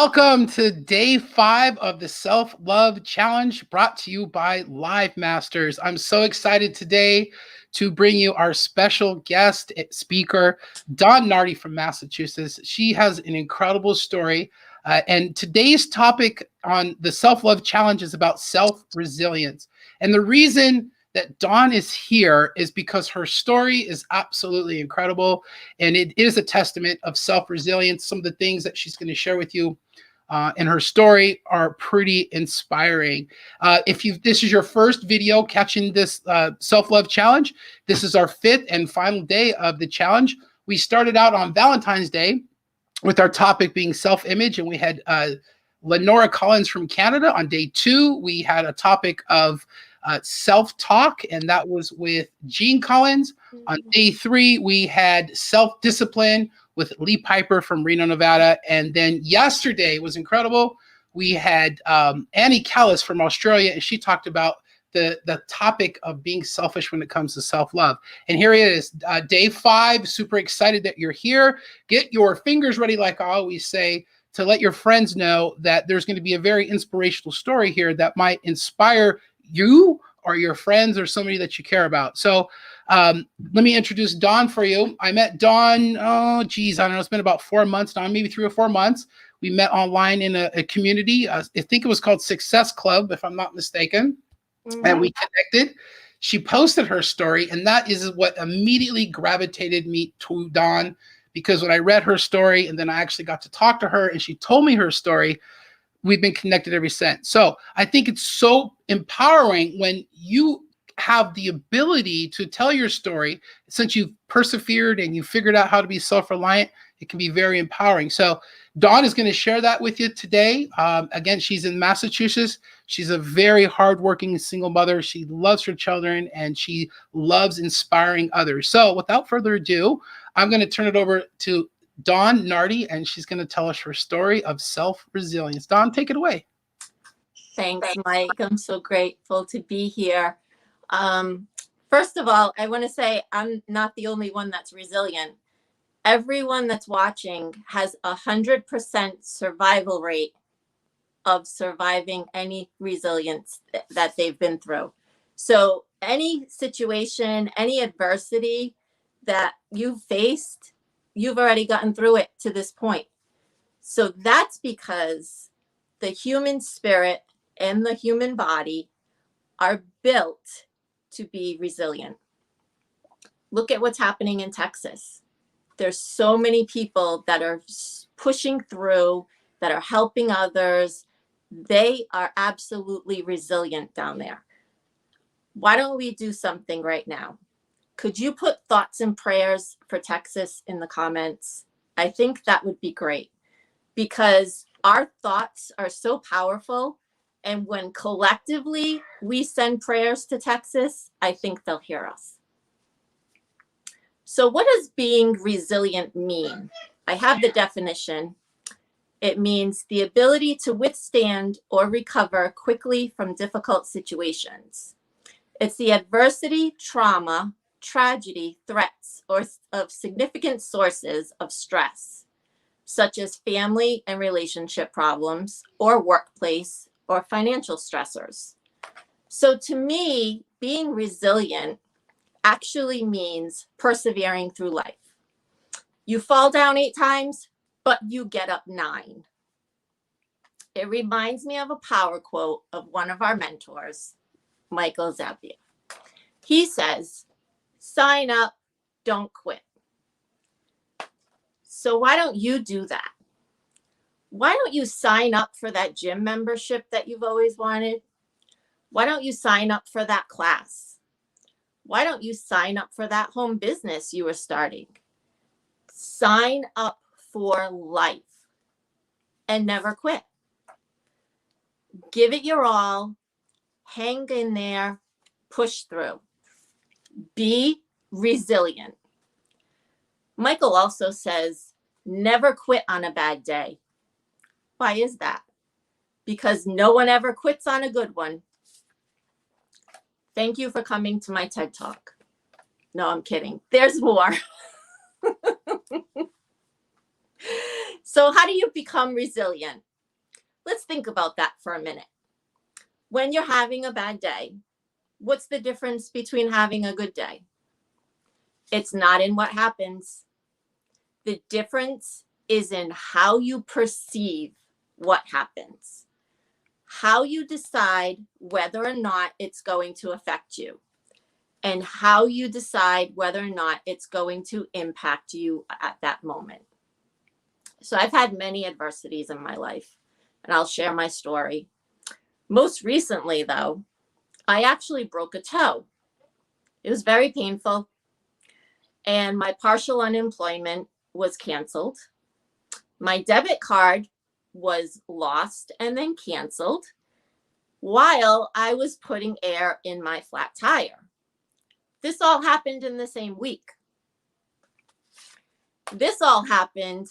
Welcome to day 5 of the Self-Love Challenge brought to you by Live Masters. I'm so excited today to bring you our special guest speaker, Dawn Nardi from Massachusetts. She has an incredible story. And today's topic on the Self-Love Challenge is about self-resilience. And the reason that Dawn is here is because her story is absolutely incredible. And it is a testament of self-resilience. Some of the things that she's going to share with you in her story are pretty inspiring. If this is your first video catching this self-love challenge, this is our 5th and final day of the challenge. We started out on Valentine's Day with our topic being self-image, and we had Lenora Collins from Canada. On day 2, we had a topic of self-talk, and that was with Jean Collins. On day 3, we had self-discipline with Lee Piper from Reno, Nevada. And then yesterday was incredible. We had Annie Callis from Australia, and she talked about the topic of being selfish when it comes to self-love. And here it is, day 5. Super excited that you're here. Get your fingers ready, like I always say, to let your friends know that there's going to be a very inspirational story here that might inspire you or your friends or somebody that you care about. So let me introduce Dawn for you. I met Dawn, I don't know, it's been about 4 months now, maybe 3 or 4 months. We met online in a community. I think it was called Success Club, if I'm not mistaken. And we connected. She posted her story, and that is what immediately gravitated me to Dawn, because when I read her story and then I actually got to talk to her and she told me her story, we've been connected ever since. So I think it's so empowering when you have the ability to tell your story. Since you've persevered and you figured out how to be self-reliant, it can be very empowering. So Dawn is going to share that with you today. Again, she's in Massachusetts. She's a very hardworking single mother. She loves her children and she loves inspiring others. So without further ado, I'm going to turn it over to Dawn Nardi, and she's going to tell us her story of self-resilience. Dawn, take it away. Thanks, Mike. I'm so grateful to be here. First of all, I want to say I'm not the only one that's resilient. Everyone that's watching has 100% survival rate of surviving any resilience that they've been through. So any situation, any adversity that you've faced, you've already gotten through it to this point. So that's because the human spirit and the human body are built to be resilient. Look at what's happening in Texas. There's so many people that are pushing through, that are helping others. They are absolutely resilient down there. Why don't we do something right now? Could you put thoughts and prayers for Texas in the comments? I think that would be great, because our thoughts are so powerful. And when collectively we send prayers to Texas, I think they'll hear us. So what does being resilient mean? I have the definition. It means the ability to withstand or recover quickly from difficult situations. It's the adversity, trauma, tragedy, threats, or of significant sources of stress, such as family and relationship problems, or workplace, or financial stressors. So to me, being resilient actually means persevering through life. You fall down 8 times, but you get up 9. It reminds me of a power quote of one of our mentors, Michael Zappia. He says, sign up, don't quit. So why don't you do that? Why don't you sign up for that gym membership that you've always wanted? Why don't you sign up for that class? Why don't you sign up for that home business you were starting? Sign up for life and never quit. Give it your all, hang in there, push through. Be resilient. Michael also says, never quit on a bad day. Why is that? Because no one ever quits on a good one. Thank you for coming to my TED Talk. No, I'm kidding. There's more. So how do you become resilient? Let's think about that for a minute. When you're having a bad day, what's the difference between having a good day? It's not in what happens. The difference is in how you perceive what happens, how you decide whether or not it's going to affect you, and how you decide whether or not it's going to impact you at that moment. So I've had many adversities in my life, and I'll share my story. Most recently, though, I actually broke a toe. It was very painful, and my partial unemployment was canceled. My debit card was lost and then canceled while I was putting air in my flat tire. This all happened in the same week. This all happened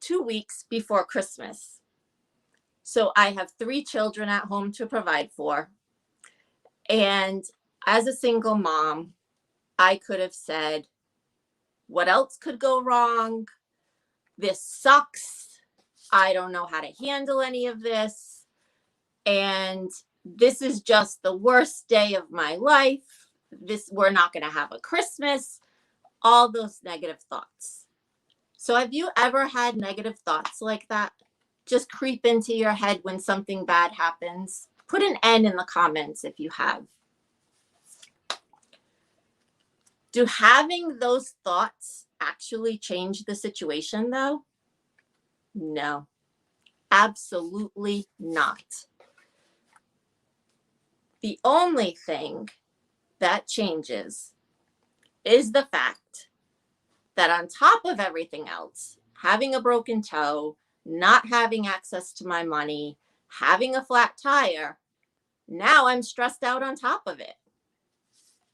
2 weeks before Christmas. So I have 3 children at home to provide for. And as a single mom, I could have said, what else could go wrong? This sucks. I don't know how to handle any of this. And this is just the worst day of my life. We're not going to have a Christmas. All those negative thoughts. So have you ever had negative thoughts like that? Just creep into your head when something bad happens. Put an N in the comments if you have. Do having those thoughts actually change the situation, though? No, absolutely not. The only thing that changes is the fact that on top of everything else, having a broken toe, not having access to my money, having a flat tire, now I'm stressed out on top of it.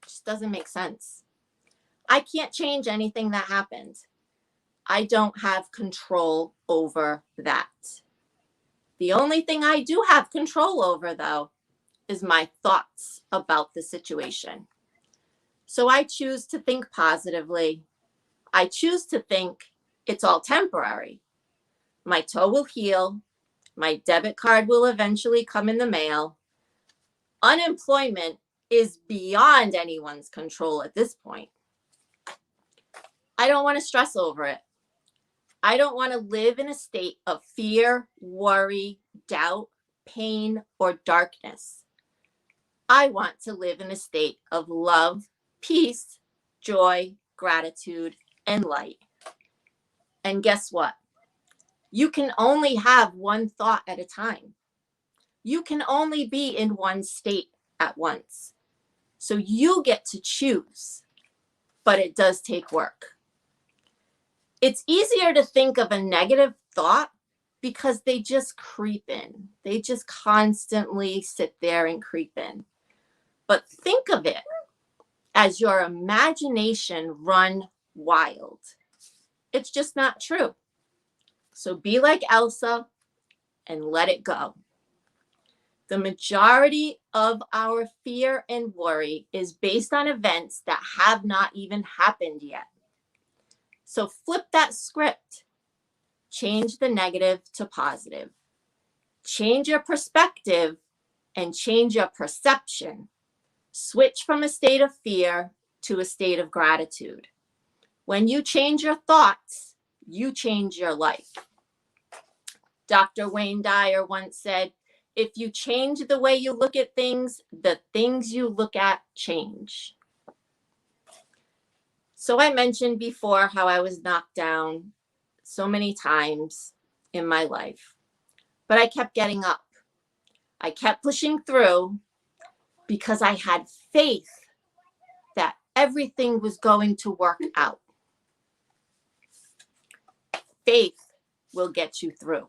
Just doesn't make sense. I can't change anything that happened. I don't have control over that. The only thing I do have control over, though, is my thoughts about the situation. So I choose to think positively. I choose to think it's all temporary. My toe will heal. My debit card will eventually come in the mail. Unemployment is beyond anyone's control at this point. I don't want to stress over it. I don't want to live in a state of fear, worry, doubt, pain, or darkness. I want to live in a state of love, peace, joy, gratitude, and light. And guess what? You can only have one thought at a time. You can only be in one state at once. So you get to choose, but it does take work. It's easier to think of a negative thought because they just creep in. They just constantly sit there and creep in. But think of it as your imagination run wild. It's just not true. So be like Elsa and let it go. The majority of our fear and worry is based on events that have not even happened yet. So flip that script. Change the negative to positive. Change your perspective and change your perception. Switch from a state of fear to a state of gratitude. When you change your thoughts, you change your life. Dr. Wayne Dyer once said, if you change the way you look at things, the things you look at change. So I mentioned before how I was knocked down so many times in my life, but I kept getting up. I kept pushing through because I had faith that everything was going to work out. Faith will get you through.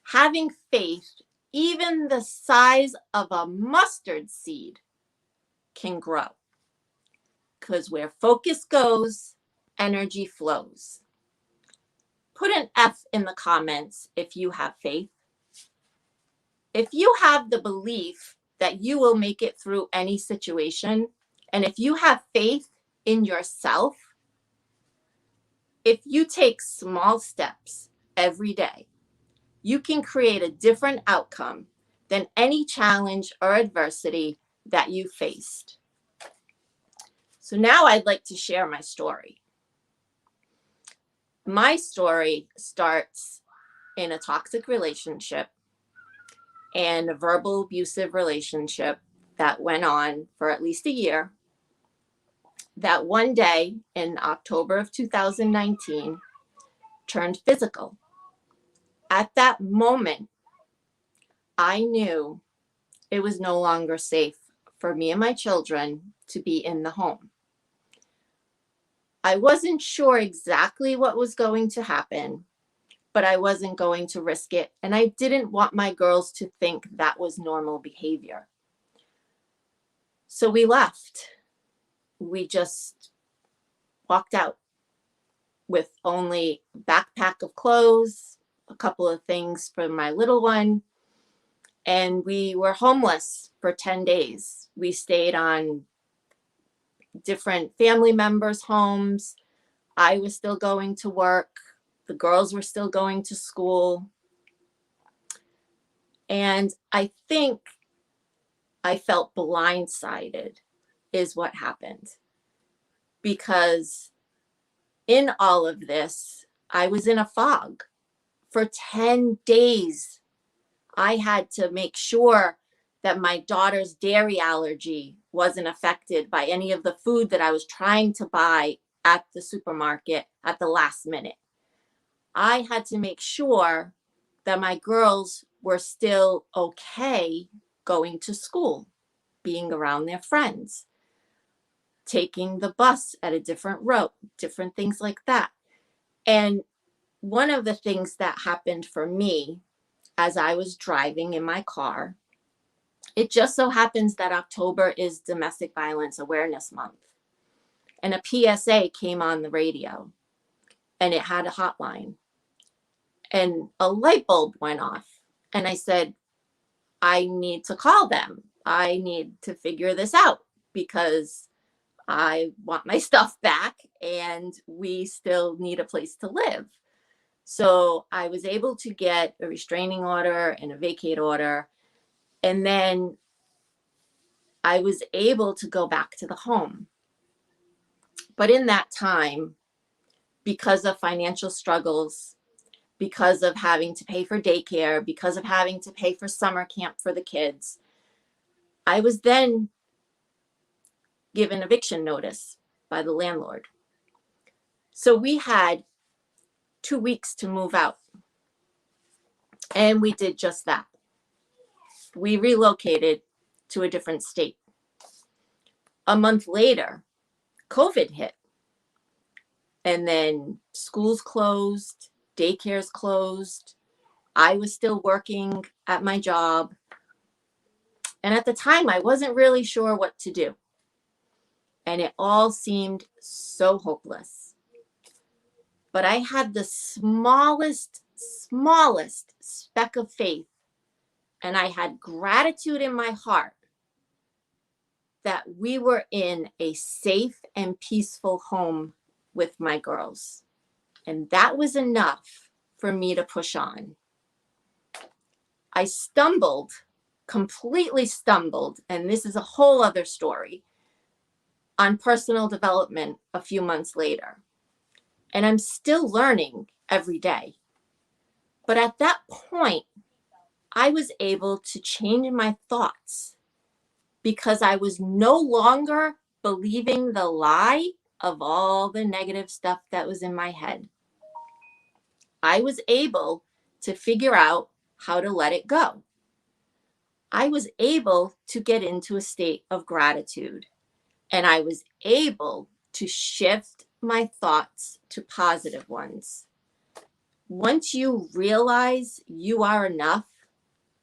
Having faith, even the size of a mustard seed, can grow. Because where focus goes, energy flows. Put an F in the comments if you have faith. If you have the belief that you will make it through any situation, and if you have faith in yourself, if you take small steps every day. You can create a different outcome than any challenge or adversity that you faced. So now I'd like to share my story. My story starts in a toxic relationship and a verbal abusive relationship that went on for at least a year. That one day in October of 2019 turned physical. At that moment, I knew it was no longer safe for me and my children to be in the home. I wasn't sure exactly what was going to happen, but I wasn't going to risk it. And I didn't want my girls to think that was normal behavior. So we left. We just walked out with only a backpack of clothes, a couple of things for my little one. And we were homeless for 10 days. We stayed on different family members' homes. I was still going to work. The girls were still going to school. And I think I felt blindsided is what happened. Because in all of this, I was in a fog for 10 days. I had to make sure that my daughter's dairy allergy wasn't affected by any of the food that I was trying to buy at the supermarket at the last minute. I had to make sure that my girls were still okay going to school, being around their friends, taking the bus at a different route, different things like that. And one of the things that happened for me as I was driving in my car, it just so happens that October is Domestic Violence Awareness Month. And a PSA came on the radio and it had a hotline. And a light bulb went off. And I said, I need to call them. I need to figure this out because I want my stuff back and we still need a place to live. So I was able to get a restraining order and a vacate order. And then I was able to go back to the home. But in that time, because of financial struggles, because of having to pay for daycare, because of having to pay for summer camp for the kids, I was then given eviction notice by the landlord. So we had 2 weeks to move out. And we did just that. We relocated to a different state. A month later, COVID hit. And then schools closed, daycares closed. I was still working at my job. And at the time, I wasn't really sure what to do. And it all seemed so hopeless. But I had the smallest speck of faith. And I had gratitude in my heart that we were in a safe and peaceful home with my girls. And that was enough for me to push on. I stumbled, completely stumbled, and this is a whole other story, on personal development a few months later. And I'm still learning every day. But at that point, I was able to change my thoughts because I was no longer believing the lie of all the negative stuff that was in my head. I was able to figure out how to let it go. I was able to get into a state of gratitude, and I was able to shift my thoughts to positive ones. Once you realize you are enough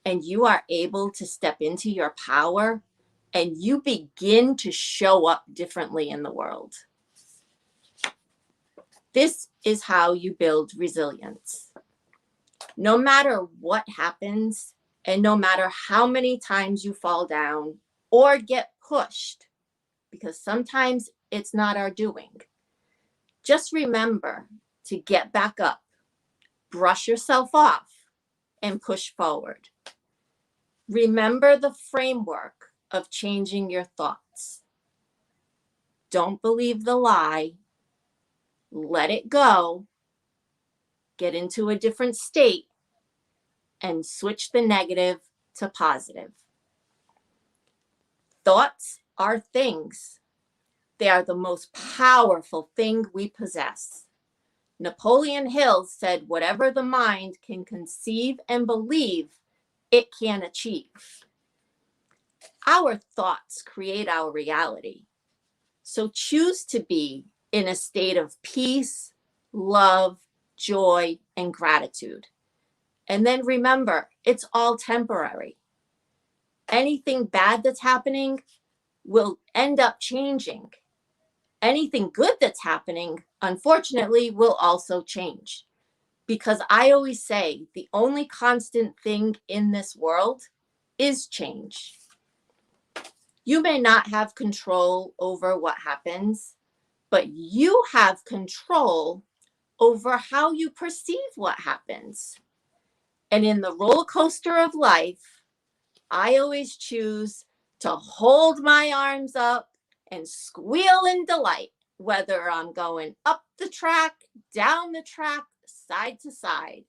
and you are able to step into your power and you begin to show up differently in the world. This is how you build resilience. No matter what happens, and no matter how many times you fall down or get pushed, because sometimes it's not our doing, just remember to get back up, brush yourself off and push forward. Remember the framework of changing your thoughts. Don't believe the lie. Let it go. Get into a different state and switch the negative to positive. Thoughts are things. They are the most powerful thing we possess. Napoleon Hill said, whatever the mind can conceive and believe, it can achieve. Our thoughts create our reality. So choose to be in a state of peace, love, joy, and gratitude. And then remember, it's all temporary. Anything bad that's happening will end up changing. Anything good that's happening, unfortunately, will also change. Because I always say the only constant thing in this world is change. You may not have control over what happens, but you have control over how you perceive what happens. And in the roller coaster of life, I always choose to hold my arms up and squeal in delight, whether I'm going up the track, down the track, side to side,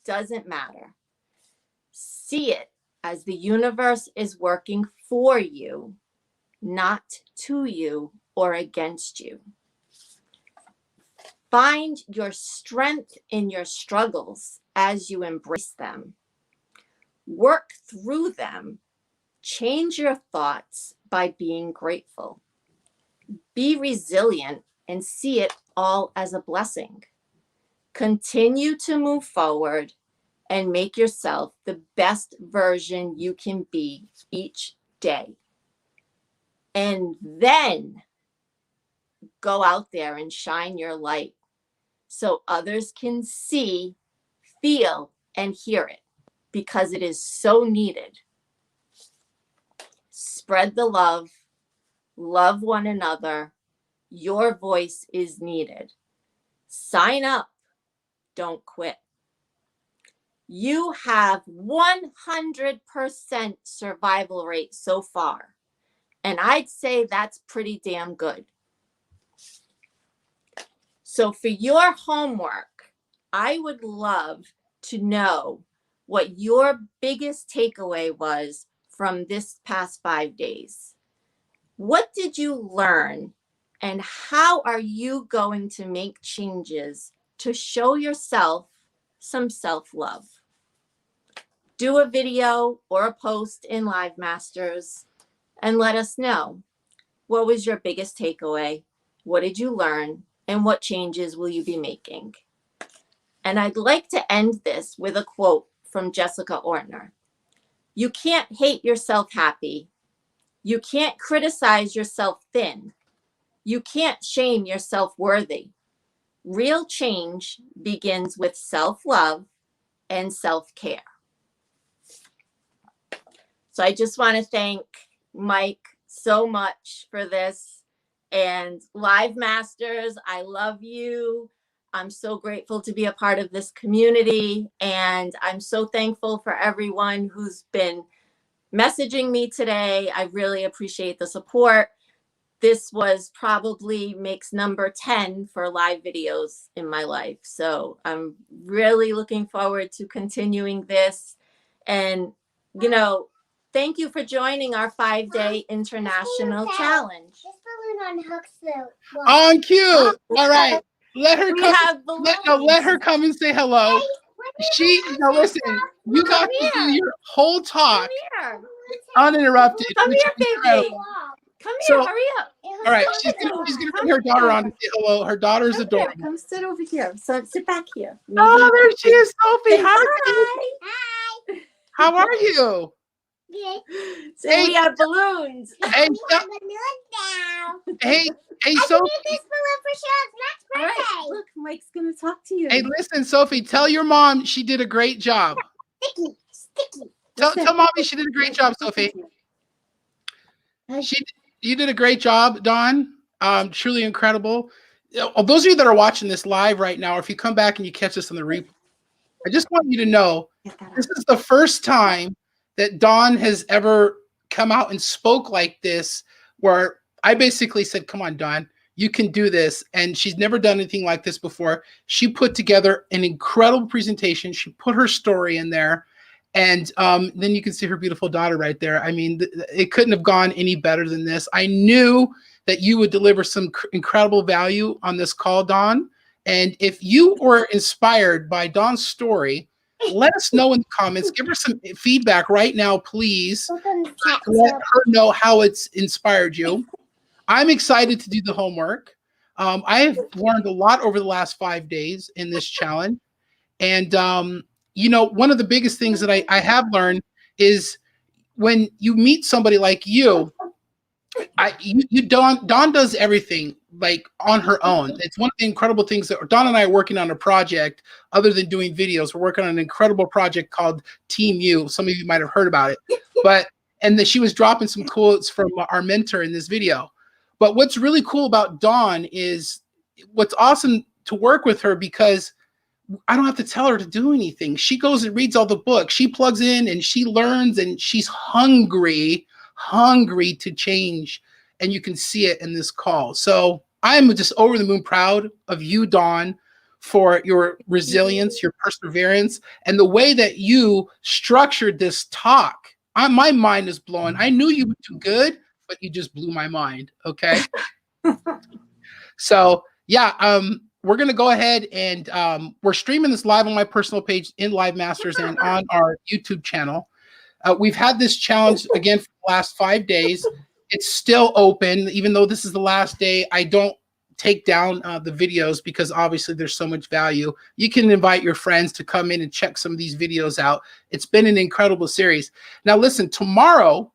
doesn't matter. See it as the universe is working for you, not to you or against you. Find your strength in your struggles as you embrace them. Work through them. Change your thoughts by being grateful. Be resilient and see it all as a blessing. Continue to move forward and make yourself the best version you can be each day. And then go out there and shine your light so others can see, feel, and hear it, because it is so needed. Spread the love, love one another. Your voice is needed. Sign up, don't quit. You have 100% survival rate so far, and I'd say that's pretty damn good. So for your homework, I would love to know what your biggest takeaway was from this past 5 days. What did you learn, and how are you going to make changes to show yourself some self-love? Do a video or a post in Live Masters and let us know. What was your biggest takeaway? What did you learn? And what changes will you be making? And I'd like to end this with a quote from Jessica Ortner. You can't hate yourself happy. You can't criticize yourself thin. You can't shame yourself worthy. Real change begins with self-love and self-care. So I just want to thank Mike so much for this. And Live Masters, I love you. I'm so grateful to be a part of this community. And I'm so thankful for everyone who's been messaging me today. I really appreciate the support. This was probably makes number 10 for live videos in my life. So I'm really looking forward to continuing this. And, you know, thank you for joining our 5-day international challenge. This balloon on hooks the Oh, cute. All right. Let her We come. have balloons. Let her come and say hello. Now listen, you got to do your whole talk Come here. uninterrupted. Come which here, is baby. incredible. Come here, So- hurry up. All right, she's gonna bring her daughter on to say hello. Her daughter's Come adorable. here. Come sit over here. So sit back here. Oh, there she is, Sophie. Say Hi. hi. How are you? Good. So Hey. we have balloons. Hey, We have a balloon now. hey, I Sophie. need this balloon for Cheryl's next All birthday. right, look, Mike's gonna talk to you. Hey, listen, Sophie. Tell your mom she did a great job. Sticky, sticky. Tell mommy she did a great job, Sophie. You did a great job, Dawn. Truly incredible. Those of you that are watching this live right now, or if you come back and you catch this on the replay, I just want you to know this is the first time that Dawn has ever come out and spoke like this, where I basically said, come on, Dawn, you can do this. And she's never done anything like this before. She put together an incredible presentation. She put her story in there. And then you can see her beautiful daughter right there. I mean, it couldn't have gone any better than this. I knew that you would deliver some incredible value on this call, Dawn. And if you were inspired by Dawn's story, let us know in the comments. Give her some feedback right now, please. Let her know how it's inspired you. I'm excited to do the homework. I have learned a lot over the last 5 days in this challenge. And, you know, one of the biggest things that I have learned is when you meet somebody like you, Dawn does everything like on her own. It's one of the incredible things that Dawn and I are working on a project other than doing videos. We're working on an incredible project called Team U. Some of you might have heard about it, and that she was dropping some quotes from our mentor in this video. But what's really cool about Dawn is what's awesome to work with her, because I don't have to tell her to do anything. She goes and reads all the books. She plugs in and she learns, and she's hungry to change. And you can see it in this call. So I'm just over the moon proud of you, Dawn, for your resilience, your perseverance, and the way that you structured this talk. My mind is blown. I knew you would do good, but you just blew my mind. Okay. So yeah, we're going to go ahead and we're streaming this live on my personal page in Live Masters and on our YouTube channel. We've had this challenge again for the last 5 days. It's still open, even though this is the last day. I don't take down the videos because obviously there's so much value. You can invite your friends to come in and check some of these videos out. It's been an incredible series. Now listen, tomorrow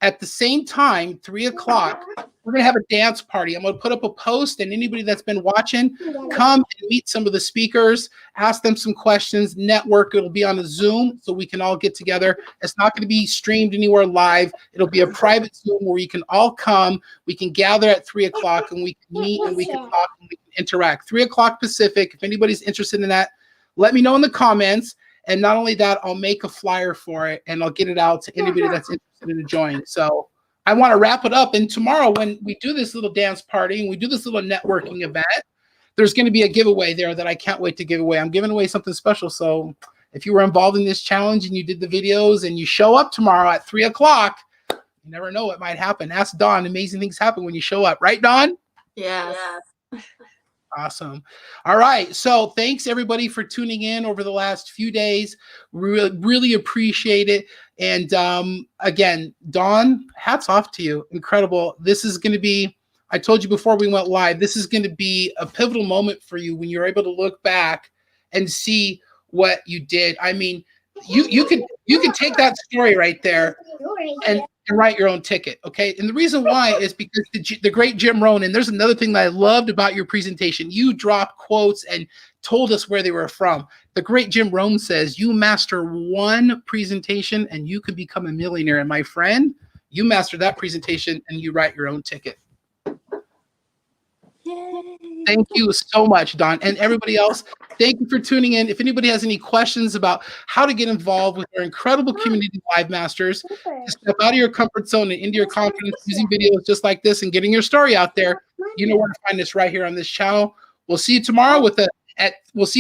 at the same time, 3 o'clock, we're going to have a dance party. I'm going to put up a post, and anybody that's been watching, come and meet some of the speakers, ask them some questions, network. It'll be on a Zoom so we can all get together. It's not going to be streamed anywhere live. It'll be a private Zoom where you can all come. We can gather at 3 o'clock and we can meet and we can talk and we can interact. 3 o'clock Pacific. If anybody's interested in that, let me know in the comments. And not only that, I'll make a flyer for it and I'll get it out to anybody that's interested in joining. So I want to wrap it up. And tomorrow, when we do this little dance party and we do this little networking event, there's going to be a giveaway there that I can't wait to give away. I'm giving away something special. So if you were involved in this challenge and you did the videos and you show up tomorrow at 3 o'clock, you never know what might happen. Ask Dawn. Amazing things happen when you show up. Right, Dawn? Yeah. Awesome. All right. So thanks everybody for tuning in over the last few days. Really appreciate it. And again, Dawn, hats off to you. Incredible. This is going to be, I told you before we went live, this is going to be a pivotal moment for you when you're able to look back and see what you did. I mean, you could take that story right there and write your own ticket, okay? And the reason why is because the great Jim Rohn, and there's another thing that I loved about your presentation. You dropped quotes and told us where they were from. The great Jim Rohn says, you master one presentation and you can become a millionaire. And my friend, you master that presentation and you write your own ticket. Yay. Thank you so much, Dawn, and everybody else. Thank you for tuning in. If anybody has any questions about how to get involved with our incredible community of Live Masters, to step out of your comfort zone and into your confidence using videos just like this and getting your story out there, you know where to find us right here on this channel. We'll see you tomorrow we'll see